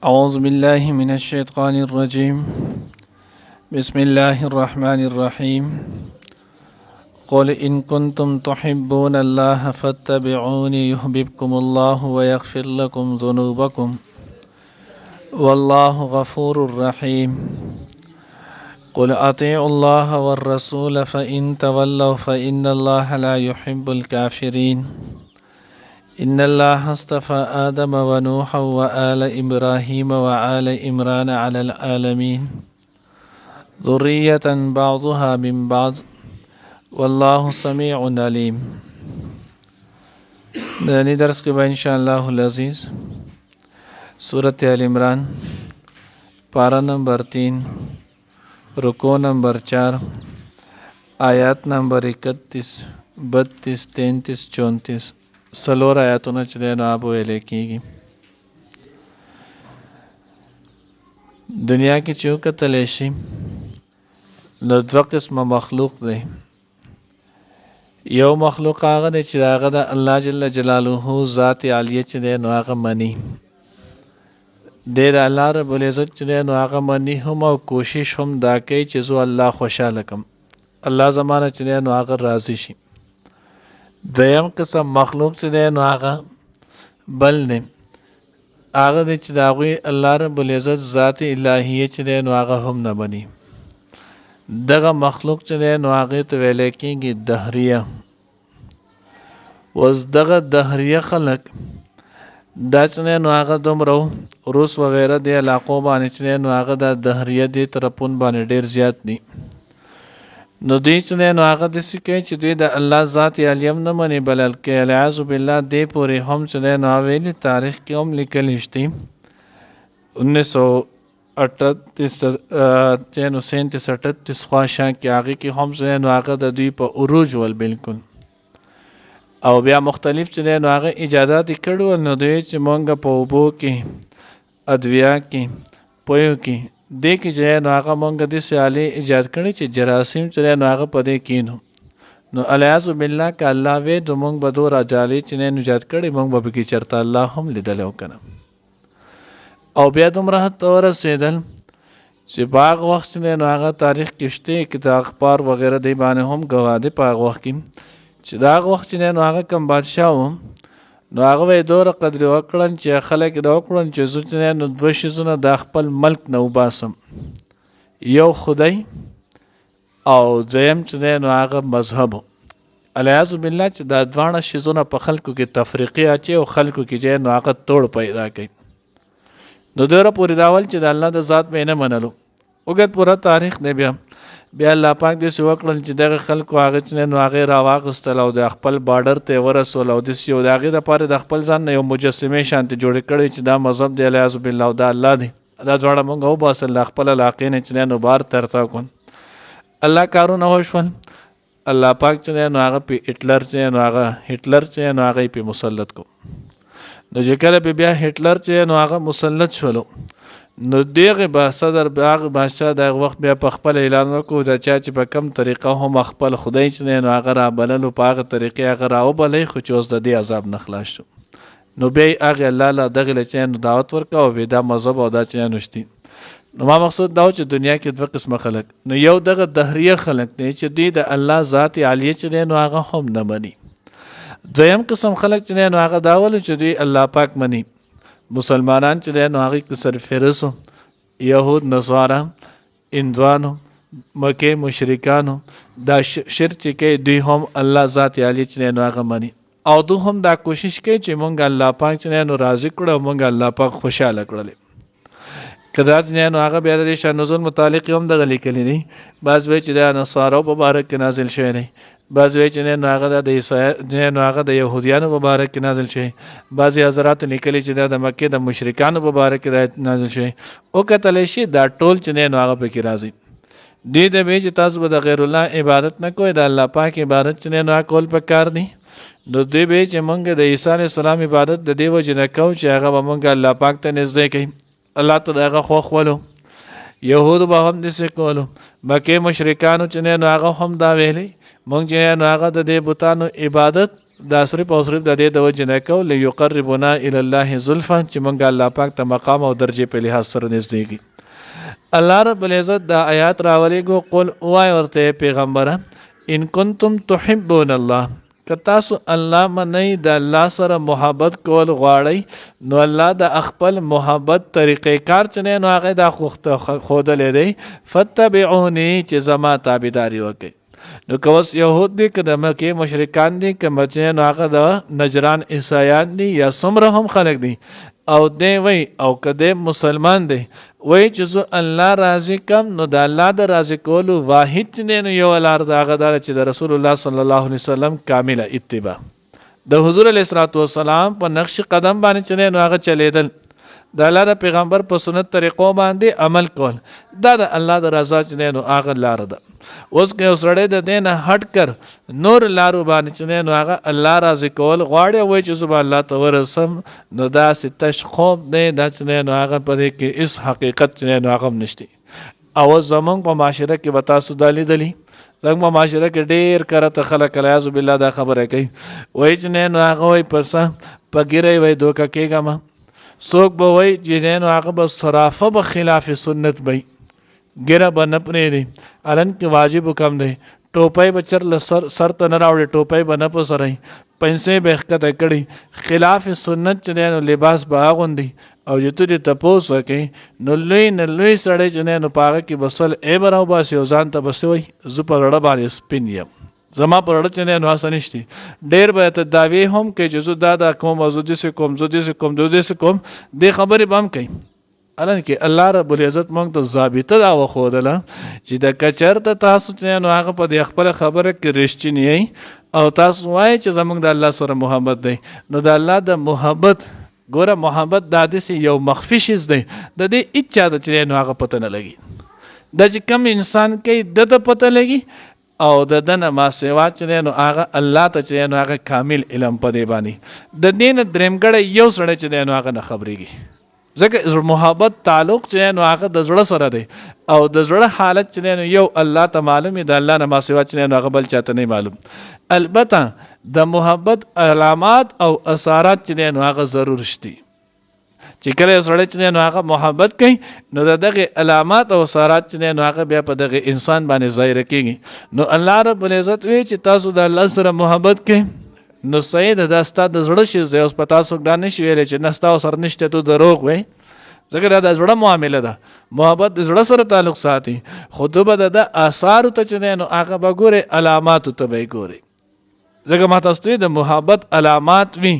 أعوذ بالله من الشيطان الرجيم بسم الله الرحمن الرحيم قل إن كنتم تحبون الله فاتبعوني يحببكم الله ويغفر لكم ذنوبكم والله غفور رحيم قل أطيعوا الله والرسول فإن تولوا فإن الله لا يحب الكافرين إن الله اصطفى آدم ونوحا وآل إبراهيم وآل عمران على العالمين ذرية بعضها من بعض والله سميع عليم. دني درس के बाद इंशाअल्लाह अज़ीज़ सूरत आल इमरान पारा नंबर 3 रुको नंबर 4 आयत नंबर 31 32 33 34 सलोर आयतों चले न आप वेले की दुनिया की चूक तलेशी न दो किस्म मखलूक दे यो मखलूक आगा दे चिरागा दा अल्लाह जल्ल जलालुहु ज़ात आलिया चले न आगा मनी दे अल्लाह रब्बुल इज़्ज़त चले न आगा मनी हम और कोशिश हम दाके चीज़ो अल्लाह खुशालकम अल्लाह ज़माना चले न आगा राज़ी शी दयम किस्म मखलूक चले न आगा बल ने आगा दे चिदागुई अल्लाह रब्बुल इज़्ज़त ज़ात इलाहिया चले न आगा हम न बनी दगा मखलूक चले न आगे तो वेले की दहरिया वज़ दगा दहरिया खलक दाचने न आगा दुम रहो रूस वगैरह दे इलाक़ों बाने चले न आगा दा दहरिया दे तरपुन बाने डेर ज़्याद नी नदीच ने नागा दिसी के चिदे द अल्लाह ज़ात आलियम न मने बलल के अलियाज़ु बिल्लाह दे पूरे हम चले नावेली तारीख़ के हम लिखल इश्ती 1938 ख्वाशां के आगे की हम चले नागा द दुई पर उरूज वल बिल्कुल और बिया मुख्तलिफ चले नागा इजाज़त इकड़ू नदीच मंगा पोबो की अद्विया की पोयों की देखी जय नागा मंग दिस आले इजाद करी चे जरासीम चले नागा पदे कीनो नो अलियाज़ु बिल्लाह का अल्लाह वे दो मंग बदो राजाली चने निजात करी मंग बबकी चरता अल्लाह हम लिदले कना और बिया तुम रहत और सेदल चे बाग वक्त चने नागा तारीख किश्ते किताब अखबार वगैरह दे बाने हम गवा दे पाग वक्त की चे दाग वक्त चने नागा कम बादशाह हम नागा वे दौर कदर वकड़न चे खलक द वकड़न चे जुचने न द्वशिजुना द खपल मल्क न उबासम यो खुदाई और जयम चने नागा मजहब अलियाज़ु बिल्लाह चे द द्वाना शिजुना प खल्कु की तफरीक़ी आचे और खल्कु की जे नागा तोड़ पैदा कई न दौर पूरी दावल चे द अल्लाह द ज़ात में न मनलो उगत पूरा तारीख दे बिया बिया अल्लाह पाक दे वकड़न चे दग खल्कु आगे चने नागे रावागस्तल और द खपल बॉर्डर ते वरसोल और दिस यो दागे द पारे द खपल जान यो मुजस्सिमे शांति जोड़े कड़े चे दा मजहब दे अलियाज़ु बिल्लाह दा अल्लाह दे दा जोड़ा मंगा हो बास अल्लाह खपल इलाके ने चने नो बार तरता कौन अल्लाह कारू न होशवन अल्लाह पाक चने नागा पे हिटलर चे नागा पे मुसल्लत को न जेकर पे बिया हिटलर चे नागा मुसल्लत छलो न देगे बा सदर बाग बादशाह दा वक्त बिया पखपल ऐलान को दा चाची पे कम तरीका हम अखपल खुदाई चने नागा रा बलल पाग तरीके अगर आओ बले खुचोस द दे अजाब नखलाश नो बे आगे अल्लाह ला दगले चैन दावत वर का वेदा मजहब और दा चैन उश्ती नो मा मकसद दाव च दुनिया के दो किस्म खलक नो यौ दग दहरिया खलक ने च दी द अल्लाह ज़ात आलिया चने नागा हम न मनी दयम किस्म खलक चने नागा दावल च दी अल्लाह पाक मनी मुसलमानान चले नागी कसर फेरसो यहूद नसारा इंद्वानो मके मुशरिकानो दा शिर के दुई हम अल्लाह ज़ात आली चने नागा मनी और दो हम दा कोशिश के चे मंग अल्लाह पाक चने नो राज़ी कड़ा मंग अल्लाह पाक खुशाल कड़ले कदाच ने नागा बेदा दे शान नुज़ुल मुतालिक हम दा गली कली नहीं बाज़ वे चदा नसारा मुबारक के नाजिल शे नहीं बाज़ वे चने नागा दा ईसा ने नागा दा यहूदियान मुबारक के नाजिल शे बाज़ हज़रात निकली चदा दा मक्के दा मुशरिकान मुबारक के नाजिल शे ओ कतलेशी दा टोल चने नागा पे की राज़ी दी दे बेच ताज़ बद गैरुल्लाह इबादत न कोई दा अल्लाह पाक इबादत चने नागा कोल पे कार दी नो दे बेच मंग द ईसा अलैहि सलाम इबादत द देव जन कौ चे आगा मंग अल्लाह पाक ते नज़दे कई अल्लाह तो दागा खोख वालो यहूद बाहम दिसे कोलो मके मुशरिकान चने नागा हम दा वेले मंग जे नागा द दे बुतानो इबादत دا صرف او صرف د دې د وجې نه کو ليقربنا الى الله زلفا چې مونږ الله پاک ته مقام او درجه په لحاظ سره نږدې کی الله رب العزت دا آیات راولېږو قل وای ورته پیغمبره ان کنتم تحبون الله که تاسو الله منئ د الله سره محبت کول غواړئ نو الله د خپل محبت طریقې کار چنه نو هغه دا ښودلی دی فتبعوني چې زما تابعداري وکړئ نو که اوس یهود دي که د مکې مشرکان دي که مچنه نو هغه د نجران عیسایان دي یا څومره هم خلک دي او دی وی او که دی مسلمان دی وی چې زه الله راضي کم نو د الله د راضي کولو واحد چې نو یو لار د هغه دا چې د رسول الله صلی الله علیه وسلم کامله اتباع د حضور علیه الصلوۃ والسلام په نقش قدم باندې چې نو هغه چلیدل د الله د پیغمبر په سنت طریقو باندې عمل کول دا د الله د رضا چې نو هغه لار ده اوس که سړی د دین هټ کر نور لارو باندې چې نو هغه الله راضي کول غواړي وای چې سبحان الله ته ورسم نو دا ستش خوب دی دا چې نو هغه په دې کې اس حقیقت چې نو هغه نشتی او زمونږ په معاشره کې وتا سودالي دلی زمونږ په معاشره کې ډیر کرته خلک الیاذ بالله دا خبره کوي وای چې نو هغه وای پسه پګیری وای دوکه کېګم څوک به وای چې نو هغه به صرافه به خلاف سنت وای ګیره به نه پرېږدي الن کې واجب کم دی ټوپۍ به چرله سر ته نه راوړي ټوپۍ به نه په سرئ پیسې به ښکته کړي خلاف سنت چې دی نو لباس به اغوندي او چې ته دې تپوس وکړې نو لوی نه لوی سړی چې دی نو په هغه کې به سل عیب راوباسي او ځان ته به څه وایي زه په رړه باندې سپین یم زما په رړه چې دی نو هسه نشتي ډېر به ته دعوې هم کوي چې زه دا کوم او زه داسې کوم زه داسې کوم زه داسې کوم دې خبرې به هم کوي الان کې الله رب العزت موږ ته ضابطه دا وښودله چې د کچرته تاسو چې نو هغه په دې خپله خبره کې رښتینی یئ او تاسو وایئ چې زموږ د الله سره محبت دی نو د الله د محبت ګوره محبت دا داسې یو مخفي شیز دی د دې هېڅ چا ته چې نو هغه پته نه لګي دا چې کم انسان کوي د ته پته لګي او د دنه ما سوا چې نو هغه الله ته چې نو هغه کامل علم په دې باندې د دې نه درېمګړی یو سړی چې نو هغه نه خبرېږي ځکه محبت تعلق چې نو هغه د زړه سره دی او د زړه حالت چې نو یو الله ته معلوم دی د الله نه ما سوا چې نو هغه بل چاته نه معلوم البته د محبت علامات او اثرات چې نو هغه ضرور شته چې کله سړی چې نو هغه محبت کوي نو دغه علامات او اثرات چې نو هغه بیا په دغه انسان باندې ظاهر کیږي نو الله رب العزت وی چې تاسو د الله سره محبت کوئ نو سید دا ستا د زړه شي زه اوس په تاسو دا نشي ویلی چې نه ستا سره نشته تو دروغ وی ځکه دا د زړه معامله ده محبت د زړه سره تعلق ساتي خو ته به د اثارو ته چې دی نو هغه به ګورې علاماتو ته به یې ګورې ځکه ما تاسو ته د محبت علامات وي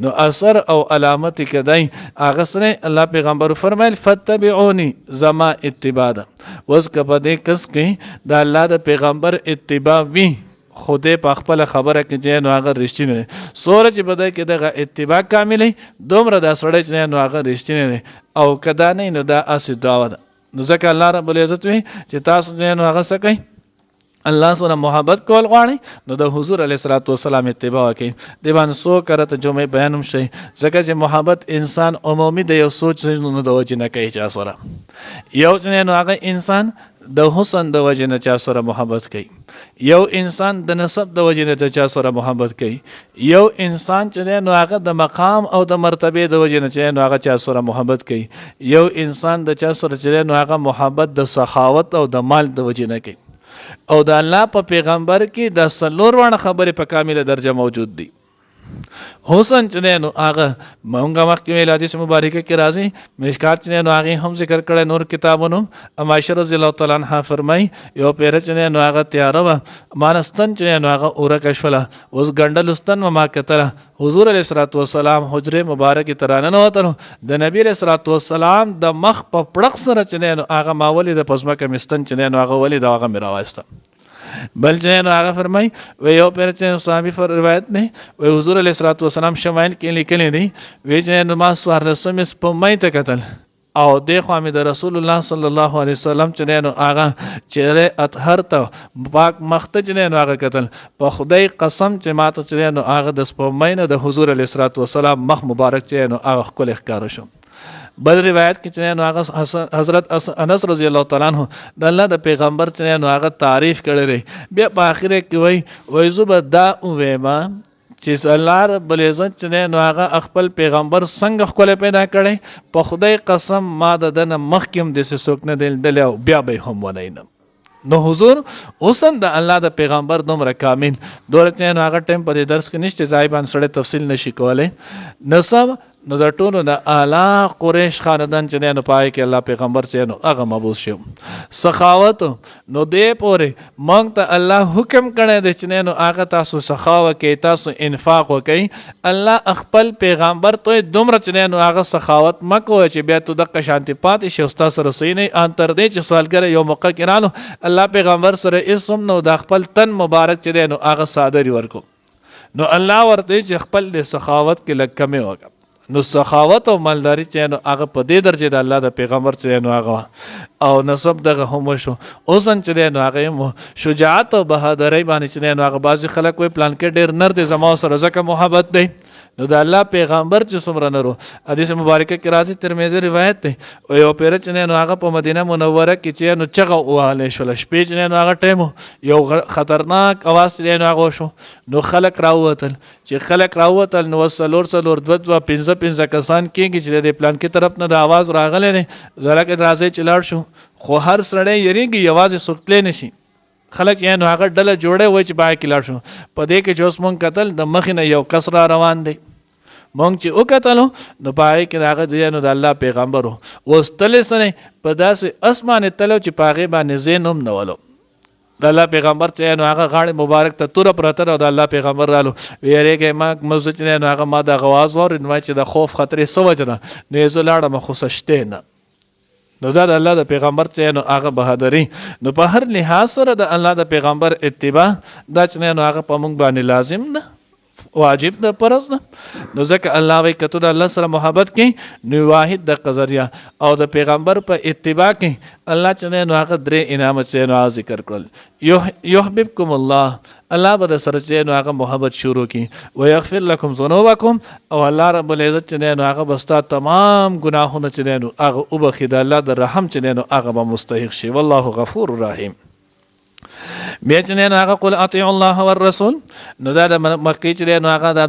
نو اثر او علامت کدی هغه سره الله پیغمبر فرمایل فتبعوني زما اتباع ده اوس که په دې کس کې د الله د پیغمبر اتباع وي خوده په خپل خبره کې چې نو هغه رښتینی دی سوره چې بده کې دغه اتباع کاملې دومره دا سړی چې نو هغه رښتینی دی او کدا نه نو دا اسې دعوه ده نو ځکه الله رب العزت وی چې تاسو نو هغه څه کوئ الله سره محبت کول غواړي نو د حضور علیه الصلاۃ والسلام اتباع وکړئ د باندې سو کرته جمعې بیان هم شي ځکه چې محبت انسان عمومي د یو سوچ نه د وجې نه کوي چا سره یو چې نو هغه انسان د حسن د وجې نه چا سره محبت کوي یو انسان د نسب د وجې نه چا سره محبت کوي یو انسان چې نو هغه د مقام او د مرتبه د وجې نه چې نو هغه چا سره محبت کوي یو انسان د چا سره چې نو هغه محبت د سخاوت او د مال د وجې نه کوي او د الله په پیغمبر کې د څلور وړه خبرې په کامله درجه موجود دي حسن چې نو هغه مونږه مخکې ویل حدیث مبارکه کې راځي مشکات چې نو هغه هم ذکر کړی نور کتابونو عائشہ رضی الله تعالی عنها فرمای یو پیر چې نو هغه تیار و مانستان چې نو هغه اورکه شوله اوس ګندلستان ما کتره حضور علیه الصلوۃ والسلام حجره مبارکه ترانه نه وته د نبی علیه الصلوۃ والسلام د مخ په پړق سره چې نو هغه ماولي د پزماکه مستن چې نو هغه ولې دا هغه میراوسته بل چې نو هغه فرمای و یو پیر چې صحابي فر روایت نه و حضور علیه الصلوۃ والسلام شمائل کې لیکلي دي و چې نو ما سوار رسم په مې ته قتل او د خو د رسول الله صلی الله علیه وسلم چې نو هغه چې اطهر ته پاک مخته چې نو هغه قتل په خدای قسم چې ماته چې نو هغه د سپمې نه د حضور علیه الصلوۃ والسلام مخ مبارک چې نو هغه خپل ښکار شو بل روایت کې چې نو هغه حضرت انس رضی الله تعالی عنہ د الله د پیغمبر چې نو هغه تعریف کړی دی بیا په اخر کې وای زوب دا وېما چې الله رب العزت چې دی نو هغه خپل پیغمبر څنګه ښکلی پیدا کړی په خدای قسم ما د ده نه مخکې هم داسې څوک نه دی لیدلی او بیا به یې هم ونینم. نو حضور اوس هم د الله د پیغمبر دومره کامل دوره چې نو هغه ټایم په دې درس کې نشته ځای باندې سړی تفصیل نشي کولی. نسب نو د ټولو د اعلی قریش خاندان چې دی نو پای کې الله پیغمبر چې نو هغه مبعوث شو. سخاوت نو دې پورې موږ ته الله حکم کړی دی چې نو هغه تاسو سخاوت کوئ تاسو انفاق وکئ. الله خپل پیغمبر ته دومره چې نو هغه سخاوت مه کوئ چې بیا تو دقه شانتې پاتې شي او ستا سره صحیح نه ان تر دې چې سوالګر یو موقع کې رالو الله پیغمبر سره اسم نو د خپل تن مبارک چې دی نو هغه صادري ورکو. نو الله ورته چې خپل د سخاوت کې لږ کمې وکړه. نو سخاوت او مالداري چې نو هغه په دې درجه د الله د پیغمبر چې نو هغه او نسب دغه هم شو. اوس چې نو هغه شجاعت او بهادرۍ باندې چې نو هغه بعضي خلک وي پلان کې ډېر نر دي زما سره ځکه محبت دی. نو د الله پیغمبر چې څومره نرو حدیث مبارکه کې راځي ترمذی روایت دی او یو پیر چې نو هغه په مدینه منوره کې چې نو چغه واله شول شپې چې نو هغه ټیم یو خطرناک اواز چې نو هغه شو. نو خلک راووتل چې خلک راووتل نو څلور دوه پنځه کسان کېږي چې د پلان کې طرف نه د اواز راغلی دی زره کې راځي چې لاړ شو خو هر سړی یریږي یوازې سوکتلی نشي. خلک یې نو هغه ډله جوړی وای چې باید کې لاړ شو. په دې کې چې اوس مونږ کتل د مخې نه یو کس را روان دی مونږ چې وکتلو نو پای کې هغه دی نو د الله پیغمبر و اوس تلې سنې په داسې اسمانه تلو چې په هغې باندې زین هم نه ولو. د الله پیغمبر چې نو هغه غاړې مبارک ته توره پرته او د الله پیغمبر رالو ویریږي ما موضوع چې نو هغه ما د غواز واورید ما چې د خوف خطرې څه وجه ده نو یې زه لاړم خو څه شته نه. نو دا د الله د پیغمبر چې نو هغه بهادري نو په هر لحاظ سره د الله د پیغمبر اتباع دا چې نو هغه په موږ باندې لازم ده واجب ده فرض ده. نو ځکه الله وایي که ته د الله سره محبت کې نو واحد د قذریه او د پیغمبر په اتباع کې الله چې نو هغه درې انعامات چې نو ذکر کړل. یحببکم الله الله به سره چې نو هغه محبت شروع کی ويغفر لكم ذنوبکم او الله رب العزت چې نو هغه بستا تمام ګناهونه چې نو هغه وبخي د الله د رحم چې نو هغه به مستحق شي والله غفور رحیم. بیا چې نو هغه قل اطیعوا الله والرسول نو دا د مکې چې نو هغه د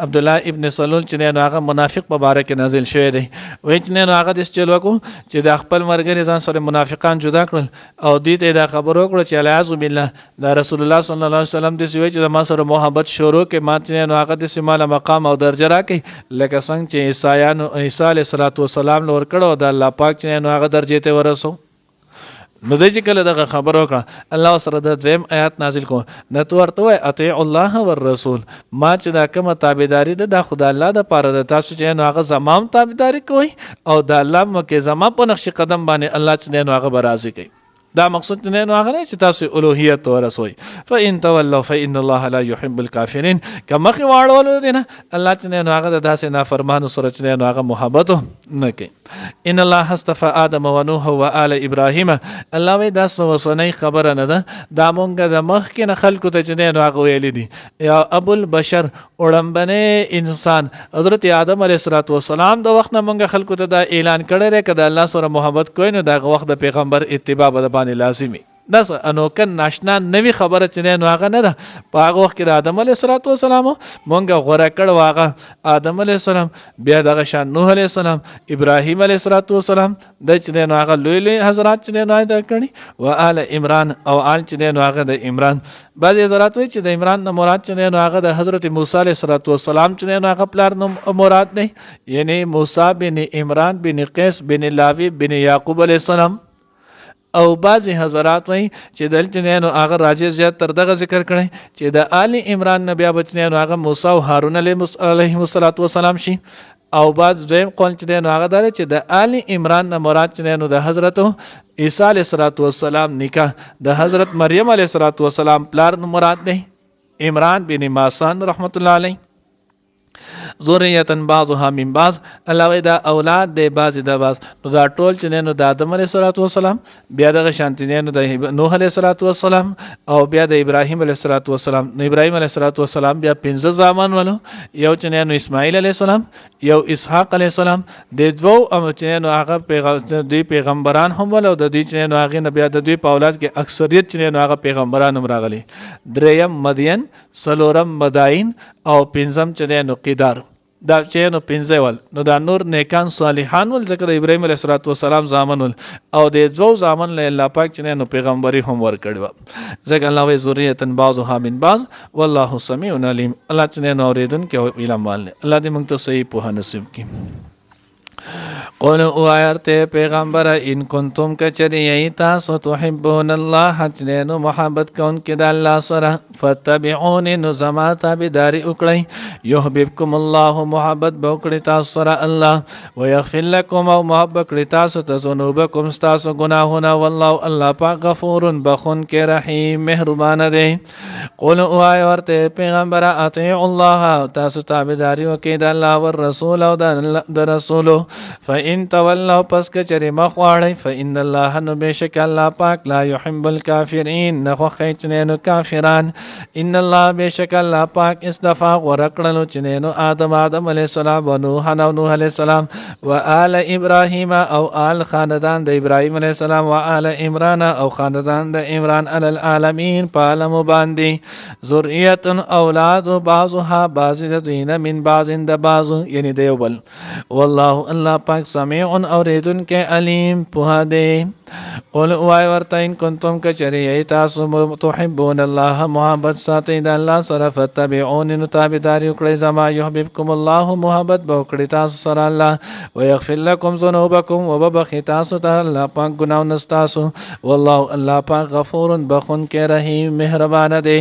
عبد الله ابن سلول چې نو هغه منافق په باره کې نازل شوی دی. وایي چې نو هغه د چل وکړو چې د خپل مرګري ځان سره منافقان جدا کړل او دې ته دا خبر وکړه چې الیاذ بالله د رسول الله صلی الله علیه وسلم د سوي چې ما سره محبت شروع کې ما چې نو هغه د سیماله مقام او درجه راکې لکه څنګه چې عیسی علیه السلام لور کړو د الله پاک چې نو هغه درجه ته ورسو. نو د چې کله دغه خبر وکړه الله سره د دویم آیات نازل کو نه تو ورته وای اطیع الله والرسول ما چې دا کومه تابعداري ده د خدای الله د پاره د تاسو چې نو هغه زمام تابعداري کوي او د الله مکه زما په نقش قدم باندې الله چې نو هغه برازي کوي. دا مقصد نه نو هغه چې تاسو الوهیت ورسوي. فإن تولوا فإن الله لا يحب الكافرين کما خي واړول دي نه الله چې نو هغه داسې نافرمانو سره چې نو هغه محبت نه کوي. ان الله اصطفى آدم ونوح وآل ابراهيم الله وی دا سوسنۍ خبره نه ده دا مونږ د مخ کې نه خلکو ته چې نو هغه ویل دي یا ابو البشر وړمبنه انسان حضرت آدم علیه السلام د وخت نه مونږ خلکو ته دا اعلان کړی کړه د الله سره محبت کوی نو دا وخت د پیغمبر اتباع به لازمي. داس انو کن ناشنا نوی خبره چې نو هغه نه ده په هغه وخت کې د آدم علیه السلام مونږ غوړه کړ واغه آدم علیه السلام بیا دغه شان نوح علیه السلام ابراهیم علیه السلام د چې نو هغه لوی حضرات چې نو آیت کړي و آل عمران او آل چې نو هغه د عمران بعض حضرات وایي چې د عمران نه مراد چې نو هغه د حضرت موسی علیه السلام چې نو هغه پلار نو مراد نه یعنی موسی بن عمران بن قیس بن لاوی بن یعقوب علیه السلام. او بعضی حضرات وایي چې دلته نو هغه راځي زیات تر دغه ذکر کړي چې د آل عمران نبی بچنه نو هغه موسی او هارون علیهم السلام شي. او بعض دویم قول چې نو هغه دار چې د آل عمران نه مراد چې نو د حضرت عیسی علیه السلام نکاح د حضرت مریم علیه السلام پلار نو مراد دی عمران بن ماسان رحمت الله علیه. ذریه بعضها من بعض. الله وی دا اولاد دی بعض د بعض. نو دا ټول چې نو د آدم علیه السلام بیا دغه شانتی نو د نوح علیه السلام او بیا د ابراهیم علیه السلام. نو ابراهیم علیه السلام بیا 15 زامن ولو، یو چې نو اسماعیل علیه السلام، یو اسحاق علیه السلام. د دوو چې نو هغه دوی پیغمبران هم ولو، د دې چې نو هغه نبی د دوی په اولاد کې اکثریت چې نو هغه پیغمبران هم راغلي. دریم مدین، څلورم مدائن او پنځم چې نو قدار. دا چې نو 15 ول. نو دا نور نیکان صالحان ول، ذکر ابراهیم علیه السلام زامن ول او د دوو زامن له الله پاک چې نو پیغمبري هم ور کړو. ځکه الله وی ذریه بعضها من بعض والله سمیع علیم. الله چې نو اوریدونکي او علم والے. الله دې موږ ته صحیح په نصیب کړي. قول او آیرته پیغمبر ان کنتم کچری تاسو تحبون الله حجنو محبت کون کې د الله سره فتبعون نظما تابعداري وکړئ يحببكم الله محبت وکړئ تاسو سره الله ويغفر لكم او محبت کړئ تاسو ته ذنوبکم تاسو ګناهونه والله الله پاک غفور بخون کې رحیم مهربان دی. قول او آیرته پیغمبر اطیع الله تاسو تابعداري وکړئ د الله او رسول او د رسول. فإن تولوا پس کچری مخواړی فإن الله نو بشک الله پاک لا يحب الكافرین نخو خیچنینو کافران. ان الله بشک الله پاک اصطفا ورکړلو چنینو آدم علیہ السلام و نوح علیہ السلام و آل ابراهیم او آل خاندان د ابراهیم علیہ السلام و آل عمران او خاندان د عمران علی العالمین پالم باندې ذریت اولاد بعضها بعض دین من بعض د بعض یعنی دیوبل. والله الله پاک سمیع اوریدن کې علیم په دې. قل وای ورته ان کنتم کچری تاسو تحبون الله محبت ساتئ د الله سره فتبعون تابعداري وکړئ زما يحببكم الله محبت وکړئ تاسو سره الله ويغفر لكم ذنوبكم وبخښي تاسو ته الله پاک ګناونه تاسو والله الله پاک غفور بخون کې رحیم مهربان دی.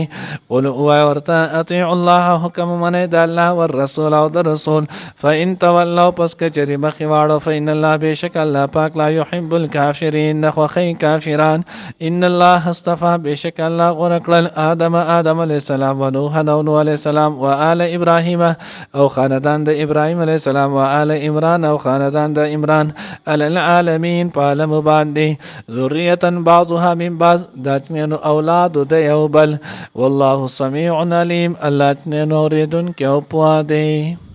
قل وای ورته اطیعوا الله حکم منئ د الله او رسول او د رسول. فإن تولوا پس کچری مخ واړو فإن الله بشک الله پاک لا يحب الكافرین نخوخی کافران. ان الله اصطفى بشک الله غوره کړل آدم علیہ السلام و نوح علیہ السلام و آل ابراهیم او خاندان د ابراهیم علیہ السلام و آل عمران او خاندان د عمران علی العالمین پالم باندې ذریه بعضها من بعض داتنو اولاد د یو بل والله سمیع علیم الله تنو اوریدن کې او پوهه دی.